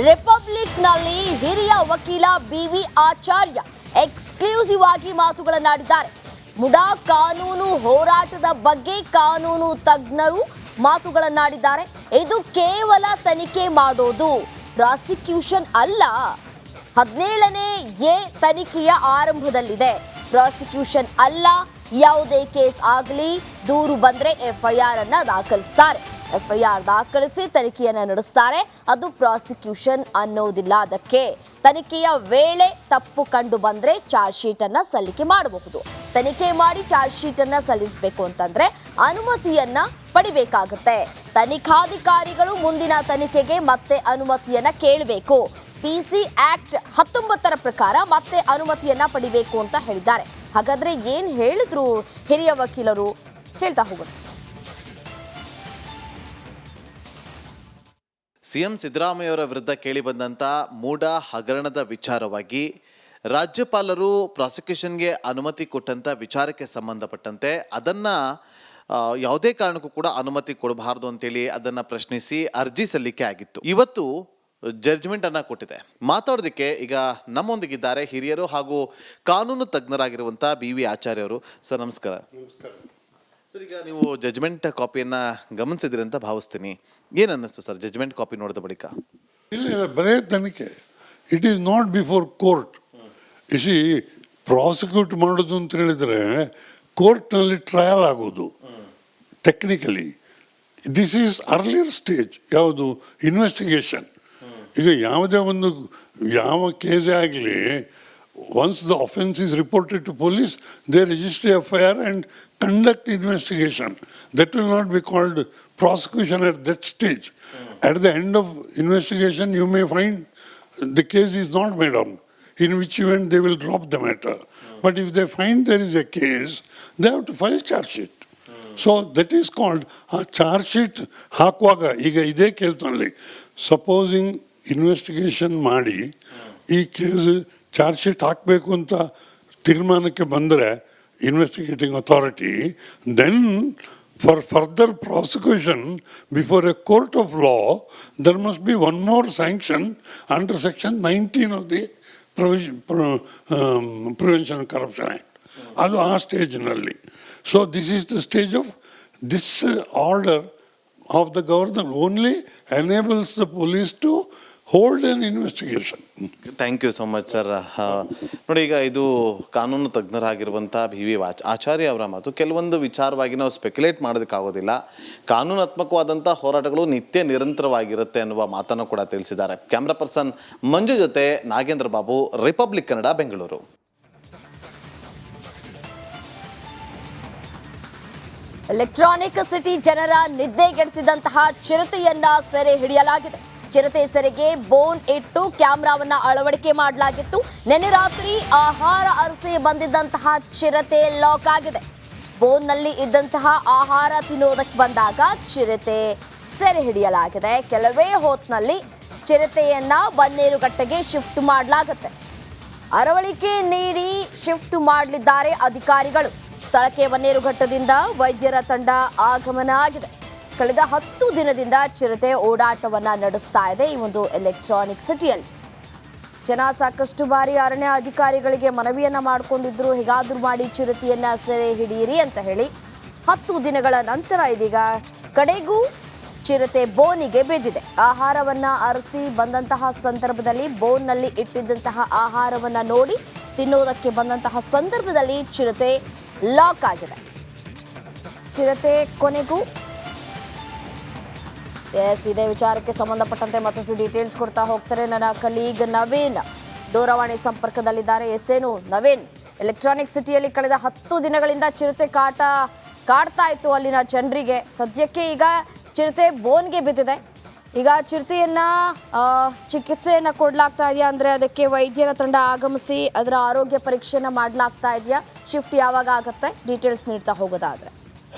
ರಿಪಬ್ಲಿಕ್ನಲ್ಲಿ ಹಿರಿಯ ವಕೀಲ BV ಆಚಾರ್ಯ exclusive ಆಗಿ ಮಾತುಗಳನ್ನಾಡಿದ್ದಾರೆ. ಮುಡಾ ಕಾನೂನು ಹೋರಾಟದ ಬಗ್ಗೆ ಕಾನೂನು ತಜ್ಞರು ಮಾತುಗಳನ್ನಾಡಿದ್ದಾರೆ. ಇದು ಕೇವಲ ತನಿಖೆ ಮಾಡೋದು, ಪ್ರಾಸಿಕ್ಯೂಷನ್ ಅಲ್ಲ. 17ನೇ ಎ ತನಿಖೆಯ ಆರಂಭದಲ್ಲಿದೆ. ಪ್ರಾಸಿಕ್ಯೂಷನ್ ಅಲ್ಲ. ಯಾವುದೇ ಕೇಸ್ ಆಗಲಿ ದೂರು ಬಂದ್ರೆ FIR ಅನ್ನ ದಾಖಲಿಸ್ತಾರೆ. FIR ದಾಖಲಿಸಿ ತನಿಖೆಯನ್ನು ನಡೆಸ್ತಾರೆ. ಅದು ಪ್ರಾಸಿಕ್ಯೂಷನ್ ಅನ್ನೋದಿಲ್ಲ. ಅದಕ್ಕೆ ತನಿಖೆಯ ವೇಳೆ ತಪ್ಪು ಕಂಡು ಬಂದ್ರೆ ಚಾರ್ಜ್ ಶೀಟ್ ಅನ್ನ ಸಲ್ಲಿಕೆ ಮಾಡಬಹುದು. ತನಿಖೆ ಮಾಡಿ ಚಾರ್ಜ್ ಶೀಟ್ ಅನ್ನ ಸಲ್ಲಿಸಬೇಕು ಅಂತಂದ್ರೆ ಅನುಮತಿಯನ್ನ ಪಡಿಬೇಕಾಗುತ್ತೆ. ತನಿಖಾಧಿಕಾರಿಗಳು ಮುಂದಿನ ತನಿಖೆಗೆ ಮತ್ತೆ ಅನುಮತಿಯನ್ನ ಕೇಳಬೇಕು. PC ಆಕ್ಟ್ 19ರ ಪ್ರಕಾರ ಮತ್ತೆ ಅನುಮತಿಯನ್ನ ಪಡಿಬೇಕು ಅಂತ ಹೇಳಿದ್ದಾರೆ. ಹಾಗಾದ್ರೆ ಏನ್ ಹೇಳಿದ್ರು ಹಿರಿಯ ವಕೀಲರು, ಹೇಳ್ತಾ ಹೋಗೋಣ. ಸಿಎಂ ಸಿದ್ದರಾಮಯ್ಯವರ ವಿರುದ್ಧ ಕೇಳಿಬಂದಂಥ ಮೂಡ ಹಗರಣದ ವಿಚಾರವಾಗಿ ರಾಜ್ಯಪಾಲರು ಪ್ರಾಸಿಕ್ಯೂಷನ್ಗೆ ಅನುಮತಿ ಕೊಟ್ಟಂಥ ವಿಚಾರಕ್ಕೆ ಸಂಬಂಧಪಟ್ಟಂತೆ ಅದನ್ನು ಯಾವುದೇ ಕಾರಣಕ್ಕೂ ಕೂಡ ಅನುಮತಿ ಕೊಡಬಾರ್ದು ಅಂತೇಳಿ ಅದನ್ನು ಪ್ರಶ್ನಿಸಿ ಅರ್ಜಿ ಸಲ್ಲಿಕೆ ಆಗಿತ್ತು. ಇವತ್ತು ಜಡ್ಜ್ಮೆಂಟ್ ಅನ್ನ ಕೊಟ್ಟಿದೆ. ಮಾತಾಡೋದಕ್ಕೆ ಈಗ ನಮ್ಮೊಂದಿಗಿದ್ದಾರೆ ಹಿರಿಯರು ಹಾಗೂ ಕಾನೂನು ತಜ್ಞರಾಗಿರುವಂಥ BV ಆಚಾರ್ಯ ಅವರು. ಸರ್ ನಮಸ್ಕಾರ. ಸರ್, ಈಗ ನೀವು ಜಡ್ಜ್ಮೆಂಟ್ ಕಾಪಿಯನ್ನ ಗಮನಿಸಿದ್ರಿ ಅಂತ ಭಾವಿಸ್ತೀನಿ. ಏನು ಅನ್ನಿಸ್ತು ಸರ್ ಜಡ್ಜ್ಮೆಂಟ್ ಕಾಪಿ ನೋಡಿದ ಬಳಿಕ? ಇಲ್ಲ, ಬರೇ ತನಿಖೆ. It is not before court. EC prosecute ಮಾಡೋದು ಅಂತ ಹೇಳಿದ್ರೆ ಕೋರ್ಟ್ನಲ್ಲಿ ಟ್ರಯಲ್ ಆಗೋದು technically. This is earlier stage. ಯಾವುದು? ಇನ್ವೆಸ್ಟಿಗೇಷನ್. ಈಗ ಯಾವುದೇ ಒಂದು ಯಾವ ಕೇಸೇ ಆಗಲಿ, once the offense is reported to police, they register FIR and conduct investigation. That will not be called prosecution at that stage. At the end of investigation, you may find the case is not made on, in which event they will drop the matter. But if they find there is a case, they have to file charge sheet. So that is called a charge sheet. ಹಾಕುವಾಗ ಈಗ ಇದೇ ಕೇಸ್ನಲ್ಲಿ supposing investigation ಮಾಡಿ ಈ case charge sheet ಹಾಕಬೇಕು ಅಂತ ತೀರ್ಮಾನಕ್ಕೆ ಬಂದರೆ investigating authority, then for further prosecution before a court of law there must be one more sanction under section 19 of the prevention corruption act. ಅದು ಆ ಸ್ಟೇಜ್ನಲ್ಲಿ. So this is the stage of this order of the governor only enables the police to hold on investigation. Thank you so much sir. ನೋಡಿ, ಈಗ ಇದು ಕಾನೂನು ತಜ್ಞರಾಗಿರುವಂಥ BV ಆಚಾರ್ಯ ಅವರ ಮಾತು. ಕೆಲವೊಂದು ವಿಚಾರವಾಗಿ ನಾವು ಸ್ಪೆಕ್ಯುಲೇಟ್ ಮಾಡೋದಕ್ಕಾಗೋದಿಲ್ಲ. ಕಾನೂನಾತ್ಮಕವಾದಂಥ ಹೋರಾಟಗಳು ನಿತ್ಯ ನಿರಂತರವಾಗಿರುತ್ತೆ ಅನ್ನುವ ಮಾತನ್ನು ಕೂಡ ತಿಳಿಸಿದ್ದಾರೆ. ಕ್ಯಾಮ್ರಾ ಪರ್ಸನ್ ಮಂಜು ಜೊತೆ Nagendra Babu, republic Kannada, Bengaluru. Electronic city ಜನರ ನಿದ್ದೆಗೆಡಿಸಿದಂತಹ ಚಿರತೆಯನ್ನ ಸೆರೆ ಹಿಡಿಯಲಾಗಿದೆ. ಚಿರತೆ ಸೆರೆಗೆ ಬೋನ್ ಇಟ್ಟು ಕ್ಯಾಮೆರಾವನ್ನ ಅಳವಡಿಕೆ ಮಾಡಲಾಗಿತ್ತು. ನಿನ್ನೆ ರಾತ್ರಿ ಆಹಾರ ಅರಸಿ ಬಂದಿದ್ದಂತಹ ಚಿರತೆ ಲಾಕ್ ಆಗಿದೆ. ಬೋನ್ನಲ್ಲಿ ಇದ್ದಂತಹ ಆಹಾರ ತಿನ್ನೋದಕ್ಕೆ ಬಂದಾಗ ಚಿರತೆ ಸೆರೆ ಹಿಡಿಯಲಾಗಿದೆ. ಕೆಲವೇ ಹೊತ್ತಿನಲ್ಲಿ ಚಿರತೆಯನ್ನ ಬನ್ನೇರುಘಟ್ಟಗೆ ಶಿಫ್ಟ್ ಮಾಡಲಾಗುತ್ತೆ. ಅರವಳಿಕೆ ನೀಡಿ ಶಿಫ್ಟ್ ಮಾಡಲಿದ್ದಾರೆ ಅಧಿಕಾರಿಗಳು. ಸ್ಥಳಕ್ಕೆ ಬನ್ನೇರುಘಟ್ಟದಿಂದ ವೈದ್ಯರ ತಂಡ ಆಗಮನ ಆಗಿದೆ. ಕಳೆದ 10 ದಿನದಿಂದ ಚಿರತೆ ಓಡಾಟವನ್ನ ನಡೆಸ್ತಾ ಇದೆ ಈ ಒಂದು ಎಲೆಕ್ಟ್ರಾನಿಕ್ ಸಿಟಿಯಲ್ಲಿ. ಜನ ಸಾಕಷ್ಟು ಬಾರಿ ಅರಣ್ಯ ಅಧಿಕಾರಿಗಳಿಗೆ ಮನವಿಯನ್ನ ಮಾಡಿಕೊಂಡಿದ್ರು, ಹೇಗಾದ್ರೂ ಮಾಡಿ ಚಿರತೆಯನ್ನ ಸೆರೆ ಹಿಡಿಯಿರಿ ಅಂತ ಹೇಳಿ. 10 ದಿನಗಳ ನಂತರ ಇದೀಗ ಕಡೆಗೂ ಚಿರತೆ ಬೋನಿಗೆ ಬಿದ್ದಿದೆ. ಆಹಾರವನ್ನ ಅರಸಿ ಬಂದಂತಹ ಸಂದರ್ಭದಲ್ಲಿ ಬೋನ್ನಲ್ಲಿ ಇಟ್ಟಿದ್ದಂತಹ ಆಹಾರವನ್ನ ನೋಡಿ ತಿನ್ನೋದಕ್ಕೆ ಬಂದಂತಹ ಸಂದರ್ಭದಲ್ಲಿ ಚಿರತೆ ಲಾಕ್ ಆಗಿದೆ. ಚಿರತೆ ಕೊನೆಗೂ ಇದೇ ವಿಚಾರಕ್ಕೆ ಸಂಬಂಧಪಟ್ಟಂತೆ ಮತ್ತಷ್ಟು ಡೀಟೇಲ್ಸ್ ಕೊಡ್ತಾ ಹೋಗ್ತಾರೆ ನನ್ನ ಕಲೀಗ್ ನವೀನ್. ದೂರವಾಣಿ ಸಂಪರ್ಕದಲ್ಲಿದ್ದಾರೆ. ಏನು ನವೀನ್, ಎಲೆಕ್ಟ್ರಾನಿಕ್ ಸಿಟಿಯಲ್ಲಿ ಕಳೆದ 10 ದಿನಗಳಿಂದ ಚಿರತೆ ಕಾಡ್ತಾ ಇತ್ತು ಅಲ್ಲಿನ ಜನರಿಗೆ. ಸದ್ಯಕ್ಕೆ ಈಗ ಚಿರತೆ ಬೋನ್ಗೆ ಬಿದ್ದಿದೆ. ಈಗ ಚಿರತೆಯನ್ನ ಚಿಕಿತ್ಸೆಯನ್ನ ಕೊಡ್ಲಾಗ್ತಾ ಇದೆಯಾ, ಅಂದ್ರೆ ಅದಕ್ಕೆ ವೈದ್ಯರ ತಂಡ ಆಗಮಿಸಿ ಅದರ ಆರೋಗ್ಯ ಪರೀಕ್ಷೆಯನ್ನ ಮಾಡಲಾಗ್ತಾ ಇದೆಯಾ? ಶಿಫ್ಟ್ ಯಾವಾಗ ಆಗುತ್ತೆ? ಡೀಟೇಲ್ಸ್ ನೀಡ್ತಾ ಹೋಗೋದಾದ್ರೆ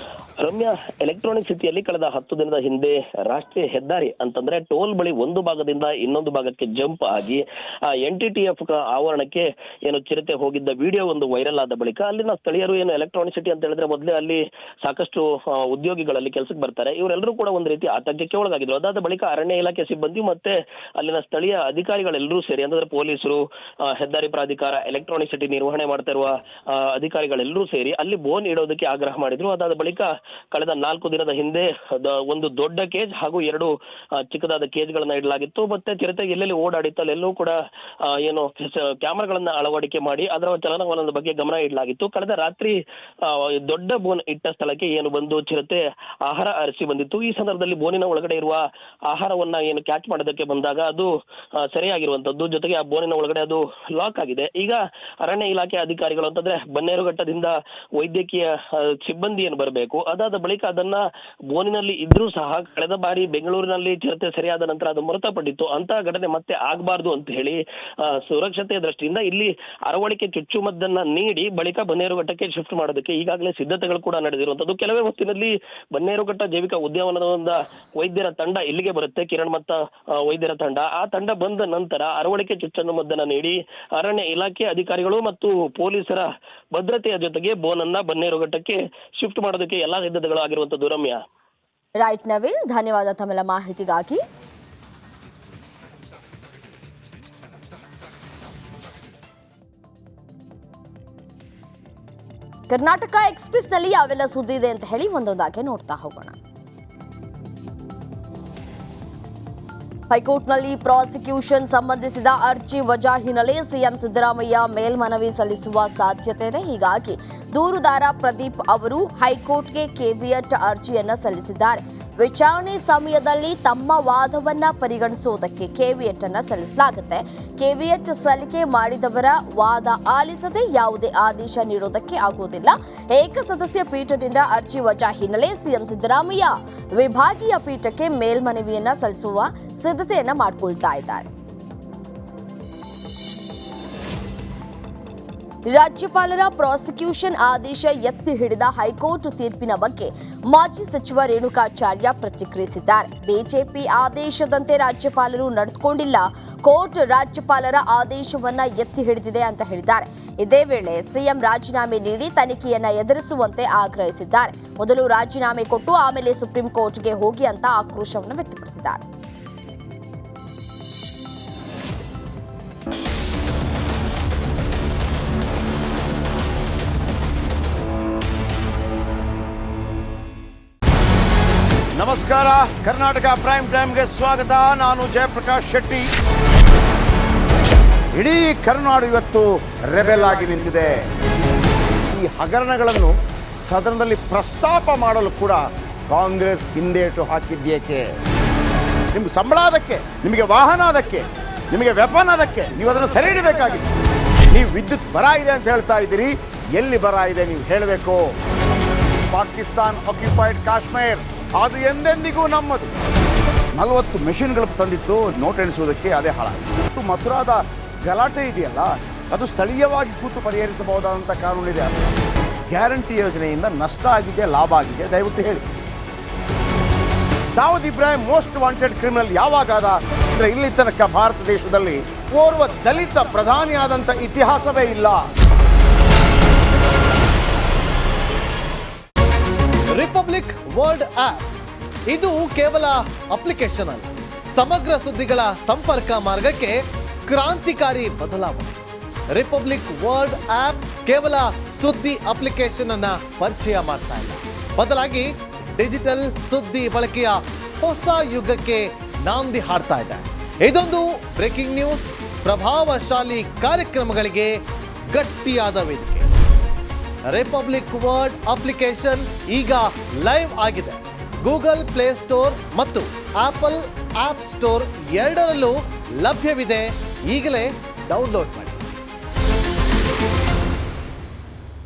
ರಮ್ಯಾ, ಎಲೆಕ್ಟ್ರಾನಿಕ್ ಸಿಟಿಯಲ್ಲಿ ಕಳೆದ 10 ದಿನದ ಹಿಂದೆ ರಾಷ್ಟ್ರೀಯ ಹೆದ್ದಾರಿ ಅಂತಂದ್ರೆ ಟೋಲ್ ಬಳಿ ಒಂದು ಭಾಗದಿಂದ ಇನ್ನೊಂದು ಭಾಗಕ್ಕೆ ಜಂಪ್ ಆಗಿ NTTF ಆವರಣಕ್ಕೆ ಏನು ಚಿರತೆ ಹೋಗಿದ್ದ ವಿಡಿಯೋ ಒಂದು ವೈರಲ್ ಆದ ಬಳಿಕ ಅಲ್ಲಿನ ಸ್ಥಳೀಯರು ಏನು ಎಲೆಕ್ಟ್ರಾನಿಕ್ ಸಿಟಿ ಅಂತ ಹೇಳಿದ್ರೆ ಮೊದಲೇ ಅಲ್ಲಿ ಸಾಕಷ್ಟು ಉದ್ಯೋಗಿಗಳಲ್ಲಿ ಕೆಲಸಕ್ಕೆ ಬರ್ತಾರೆ, ಇವರೆಲ್ಲರೂ ಕೂಡ ಒಂದು ರೀತಿ ಆತಂಕಕ್ಕೆ ಒಳಗಾಗಿದ್ರು. ಅದಾದ ಬಳಿಕ ಅರಣ್ಯ ಇಲಾಖೆ ಸಿಬ್ಬಂದಿ ಮತ್ತೆ ಅಲ್ಲಿನ ಸ್ಥಳೀಯ ಅಧಿಕಾರಿಗಳೆಲ್ಲರೂ ಸೇರಿ ಅಂದ್ರೆ ಪೊಲೀಸರು, ಹೆದ್ದಾರಿ ಪ್ರಾಧಿಕಾರ, ಎಲೆಕ್ಟ್ರಾನಿಕ್ ಸಿಟಿ ನಿರ್ವಹಣೆ ಮಾಡ್ತಾ ಇರುವ ಅಧಿಕಾರಿಗಳೆಲ್ಲರೂ ಸೇರಿ ಅಲ್ಲಿ ಬೋನ್ ಇಡೋದಕ್ಕೆ ಆಗ್ರಹ ಮಾಡಿದ್ರು. ಅದಾದ ಬಳಿಕ ಕಳೆದ 4 ದಿನದ ಹಿಂದೆ ಒಂದು ದೊಡ್ಡ ಕೇಜ್ ಹಾಗೂ 2 ಚಿಕ್ಕದಾದ ಕೇಜ್ಗಳನ್ನ ಇಡಲಾಗಿತ್ತು. ಮತ್ತೆ ಚಿರತೆ ಎಲ್ಲೆಲ್ಲಿ ಓಡಾಡಿತ್ತು ಅಲ್ಲೆಲ್ಲೂ ಕೂಡ ಏನು ಕ್ಯಾಮೆರಾಗಳನ್ನ ಅಳವಡಿಕೆ ಮಾಡಿ ಅದರ ಚಲನವಲನದ ಬಗ್ಗೆ ಗಮನ ಇಡಲಾಗಿತ್ತು. ಕಳೆದ ರಾತ್ರಿ ದೊಡ್ಡ ಬೋನ್ ಇಟ್ಟ ಸ್ಥಳಕ್ಕೆ ಏನು ಬಂದು ಚಿರತೆ ಆಹಾರ ಅರಸಿ ಬಂದಿತ್ತು. ಈ ಸಂದರ್ಭದಲ್ಲಿ ಬೋನಿನ ಒಳಗಡೆ ಇರುವ ಆಹಾರವನ್ನ ಏನು ಕ್ಯಾಚ್ ಮಾಡೋದಕ್ಕೆ ಬಂದಾಗ ಅದು ಸರಿಯಾಗಿರುವಂತದ್ದು, ಜೊತೆಗೆ ಆ ಬೋನಿನ ಒಳಗಡೆ ಅದು ಲಾಕ್ ಆಗಿದೆ. ಈಗ ಅರಣ್ಯ ಇಲಾಖೆ ಅಧಿಕಾರಿಗಳು ಅಂತಂದ್ರೆ ಬನ್ನೇರುಘಟ್ಟದಿಂದ ವೈದ್ಯಕೀಯ ಸಿಬ್ಬಂದಿ ಏನು ಬರಬೇಕು, ಅದಾದ ಬಳಿಕ ಅದನ್ನ ಬೋನಿನಲ್ಲಿ ಇದ್ರೂ ಸಹ ಕಳೆದ ಬಾರಿ ಬೆಂಗಳೂರಿನಲ್ಲಿ ಚಿರತೆ ಸರಿಯಾದ ನಂತರ ಅದು ಮೃತಪಟ್ಟಿತ್ತು, ಅಂತ ಘಟನೆ ಮತ್ತೆ ಆಗಬಾರ್ದು ಅಂತ ಹೇಳಿ ಸುರಕ್ಷತೆಯ ದೃಷ್ಟಿಯಿಂದ ಇಲ್ಲಿ ಅರವಳಿಕೆ ಚುಚ್ಚುಮದ್ದನ್ನ ನೀಡಿ ಬಳಿಕ ಬನ್ನೇರುಘಟ್ಟಕ್ಕೆ ಶಿಫ್ಟ್ ಮಾಡೋದಕ್ಕೆ ಈಗಾಗಲೇ ಸಿದ್ಧತೆಗಳು ಕೂಡ ನಡೆದಿರುವಂತದ್ದು. ಕೆಲವೇ ಹೊತ್ತಿನಲ್ಲಿ ಬನ್ನೇರುಘಟ್ಟ ಜೈವಿಕ ಉದ್ಯಾನವನದ ವೈದ್ಯರ ತಂಡ ಇಲ್ಲಿಗೆ ಬರುತ್ತೆ, ಕಿರಣ್ ಮತ್ತ ವೈದ್ಯರ ತಂಡ. ಆ ತಂಡ ಬಂದ ನಂತರ ಅರವಳಿಕೆ ಚುಚ್ಚುಮದ್ದನ್ನ ನೀಡಿ ಅರಣ್ಯ ಇಲಾಖೆ ಅಧಿಕಾರಿಗಳು ಮತ್ತು ಪೊಲೀಸರ ಭದ್ರತೆಯ ಜೊತೆಗೆ ಬೋನನ್ನ ಬನ್ನೇರುಘಟ್ಟಕ್ಕೆ ಶಿಫ್ಟ್ ಮಾಡೋದಕ್ಕೆ ಎಲ್ಲಾ ಸಿದ್ಧತೆಗಳು ಆಗಿರುವಂತದ್ದು. ರಮ್ಯಾ. ರೈಟ್ ನವೀನ್, ಧನ್ಯವಾದ ತಮ್ಮೆಲ್ಲ ಮಾಹಿತಿಗಾಗಿ. ಕರ್ನಾಟಕ ಎಕ್ಸ್‌ಪ್ರೆಸ್ ನಲ್ಲಿ ಯಾವೆಲ್ಲ ಸುದ್ದಿ ಇದೆ ಅಂತ ಹೇಳಿ ಒಂದೊಂದಾಗಿ ನೋಡ್ತಾ ಹೋಗೋಣ. ಹೈಕೋರ್ಟ್ನಲ್ಲಿ ಪ್ರಾಸಿಕ್ಯೂಷನ್ ಸಂಬಂಧಿಸಿದ ಅರ್ಜಿ ವಜಾ ಹಿನ್ನೆಲೆ ಸಿಎಂ ಸಿದ್ದರಾಮಯ್ಯ ಮೇಲ್ಮನವಿ ಸಲ್ಲಿಸುವ ಸಾಧ್ಯತೆ ಇದೆ. ಹೀಗಾಗಿ ದೂರುದಾರ ಪ್ರದೀಪ್ ಅವರು ಹೈಕೋರ್ಟ್ಗೆ ಕೆವಿಯಟ್ ಅರ್ಜಿಯನ್ನ ಸಲ್ಲಿಸಿದ್ದಾರೆ. ವಿಚಾರಣೆ ಸಮಯದಲ್ಲಿ ತಮ್ಮ ವಾದವನ್ನ ಪರಿಗಣಿಸುವುದಕ್ಕೆ ಕೆವಿಯಟ್ ಅನ್ನ ಸಲ್ಲಿಸಲಾಗುತ್ತೆ. ಕೆವಿಯಟ್ ಸಲ್ಲಿಕೆ ಮಾಡಿದವರ ವಾದ ಆಲಿಸದೆ ಯಾವುದೇ ಆದೇಶ ನೀಡುವುದಕ್ಕೆ ಆಗುವುದಿಲ್ಲ. ಏಕಸದಸ್ಯ ಪೀಠದಿಂದ ಅರ್ಜಿ ವಜಾ ಹಿನ್ನೆಲೆ ಸಿಎಂ ಸಿದ್ದರಾಮಯ್ಯ ವಿಭಾಗೀಯ ಪೀಠಕ್ಕೆ ಮೇಲ್ಮನವಿಯನ್ನ ಸಲ್ಲಿಸುವ ಸಿದ್ಧತೆಯನ್ನ ಮಾಡಿಕೊಳ್ತಾ ಇದ್ದಾರೆ. ರಾಜ್ಯಪಾಲರ ಪ್ರಾಸಿಕ್ಯೂಷನ್ ಆದೇಶ ಎತ್ತಿ ಹಿಡಿದ ಹೈಕೋರ್ಟ್ ತೀರ್ಪಿನ ಬಗ್ಗೆ ಮಾಜಿ ಸಚಿವ ರೇಣುಕಾಚಾರ್ಯ ಪ್ರತಿಕ್ರಿಯಿಸಿದ್ದಾರೆ. ಬಿಜೆಪಿ ಆದೇಶದಂತೆ ರಾಜ್ಯಪಾಲರು ನಡೆದುಕೊಂಡಿಲ್ಲ, ಕೋರ್ಟ್ ರಾಜ್ಯಪಾಲರ ಆದೇಶವನ್ನ ಎತ್ತಿ ಹಿಡಿದಿದೆ ಅಂತ ಹೇಳಿದ್ದಾರೆ. ಇದೇ ವೇಳೆ ಸಿಎಂ ರಾಜೀನಾಮೆ ನೀಡಿ ತನಿಖೆಯನ್ನ ಎದುರಿಸುವಂತೆ ಆಗ್ರಹಿಸಿದ್ದಾರೆ. ಮೊದಲು ರಾಜೀನಾಮೆ ಕೊಟ್ಟು ಆಮೇಲೆ ಸುಪ್ರೀಂ ಕೋರ್ಟ್ಗೆ ಹೋಗಿ ಅಂತ ಆಕ್ರೋಶವನ್ನು ವ್ಯಕ್ತಪಡಿಸಿದ್ದಾರೆ. ನಮಸ್ಕಾರ, ಕರ್ನಾಟಕ ಪ್ರೈಮ್ ಟೈಮ್ಗೆ ಸ್ವಾಗತ. ನಾನು ಜಯಪ್ರಕಾಶ್ ಶೆಟ್ಟಿ. ಇಡೀ ಕರ್ನಾಡು ಇವತ್ತು ರೆಬೆಲ್ ಆಗಿ ನಿಂತಿದೆ. ಈ ಹಗರಣಗಳನ್ನು ಸದನದಲ್ಲಿ ಪ್ರಸ್ತಾಪ ಮಾಡಲು ಕೂಡ ಕಾಂಗ್ರೆಸ್ ಹಿಂದೇಟು ಹಾಕಿದ್ದೇಕೆ? ನಿಮ್ಗೆ ಸಂಬಳ ಅದಕ್ಕೆ, ನಿಮಗೆ ವಾಹನ ಅದಕ್ಕೆ, ನಿಮಗೆ ವೆಪನ್ ಅದಕ್ಕೆ, ನೀವು ಅದನ್ನು ಸೆರೆ ಹಿಡಿಬೇಕಾಗಿತ್ತು. ನೀವು ವಿದ್ಯುತ್ ಬರ ಇದೆ ಅಂತ ಹೇಳ್ತಾ ಇದ್ದೀರಿ, ಎಲ್ಲಿ ಬರ ಇದೆ ನೀವು ಹೇಳಬೇಕು. ಪಾಕಿಸ್ತಾನ್ ಆಕ್ಯುಪೈಡ್ ಕಾಶ್ಮೀರ್ ಅದು ಎಂದೆಂದಿಗೂ ನಮ್ಮದು. 40 ಮೆಷಿನ್ಗಳು ತಂದಿತ್ತು ನೋಟ್ ಎಣಿಸುವುದಕ್ಕೆ, ಅದೇ ಹಾಳಾಯಿತು. ಮಥುರಾದ ಗಲಾಟೆ ಇದೆಯಲ್ಲ, ಅದು ಸ್ಥಳೀಯವಾಗಿ ಕೂತು ಪರಿಹರಿಸಬಹುದಾದಂಥ ಕಾನೂನಿದೆ. ಗ್ಯಾರಂಟಿ ಯೋಜನೆಯಿಂದ ನಷ್ಟ ಆಗಿದೆ, ಲಾಭ ಆಗಿದೆ, ದಯವಿಟ್ಟು ಹೇಳಿ. Dawood Ibrahim most wanted criminal ಯಾವಾಗಾದ ಅಂದರೆ ಇಲ್ಲಿ ತನಕ ಭಾರತ ದೇಶದಲ್ಲಿ ಓರ್ವ ದಲಿತ ಪ್ರಧಾನಿಯಾದಂಥ ಇತಿಹಾಸವೇ ಇಲ್ಲ. ರಿಪಬ್ಲಿಕ್ ವರ್ಲ್ಡ್ ಆಪ್ ಇದು ಕೇವಲ ಅಪ್ಲಿಕೇಶನ್ ಅಲ್ಲ, ಸಮಗ್ರ ಸುದ್ದಿಗಳ ಸಂಪರ್ಕ ಮಾರ್ಗಕ್ಕೆ ಕ್ರಾಂತಿಕಾರಿ ಬದಲಾವಣೆ. ರಿಪಬ್ಲಿಕ್ ವರ್ಲ್ಡ್ ಆಪ್ ಕೇವಲ ಸುದ್ದಿ ಅಪ್ಲಿಕೇಶನ್ ಅನ್ನ ಪರಿಚಯ ಮಾಡ್ತಾ ಇಲ್ಲ, ಬದಲಾಗಿ ಡಿಜಿಟಲ್ ಸುದ್ದಿ ಬಳಕೆಯ ಹೊಸ ಯುಗಕ್ಕೆ ನಾಂದಿ ಹಾಡ್ತಾ ಇದೆ. ಇದೊಂದು ಬ್ರೇಕಿಂಗ್ ನ್ಯೂಸ್, ಪ್ರಭಾವಶಾಲಿ ಕಾರ್ಯಕ್ರಮಗಳಿಗೆ ಗಟ್ಟಿಯಾದ ವೇದಿಕೆ. ರಿಪಬ್ಲಿಕ್ ವರ್ಲ್ಡ್ ಅಪ್ಲಿಕೇಶನ್ ಈಗ ಲೈವ್ ಆಗಿದೆ. ಗೂಗಲ್ ಪ್ಲೇ ಸ್ಟೋರ್ ಮತ್ತು ಆಪಲ್ ಆಪ್ ಸ್ಟೋರ್ ಎರಡರಲ್ಲೂ ಲಭ್ಯವಿದೆ. ಈಗಲೇ ಡೌನ್ಲೋಡ್ ಮಾಡಿ.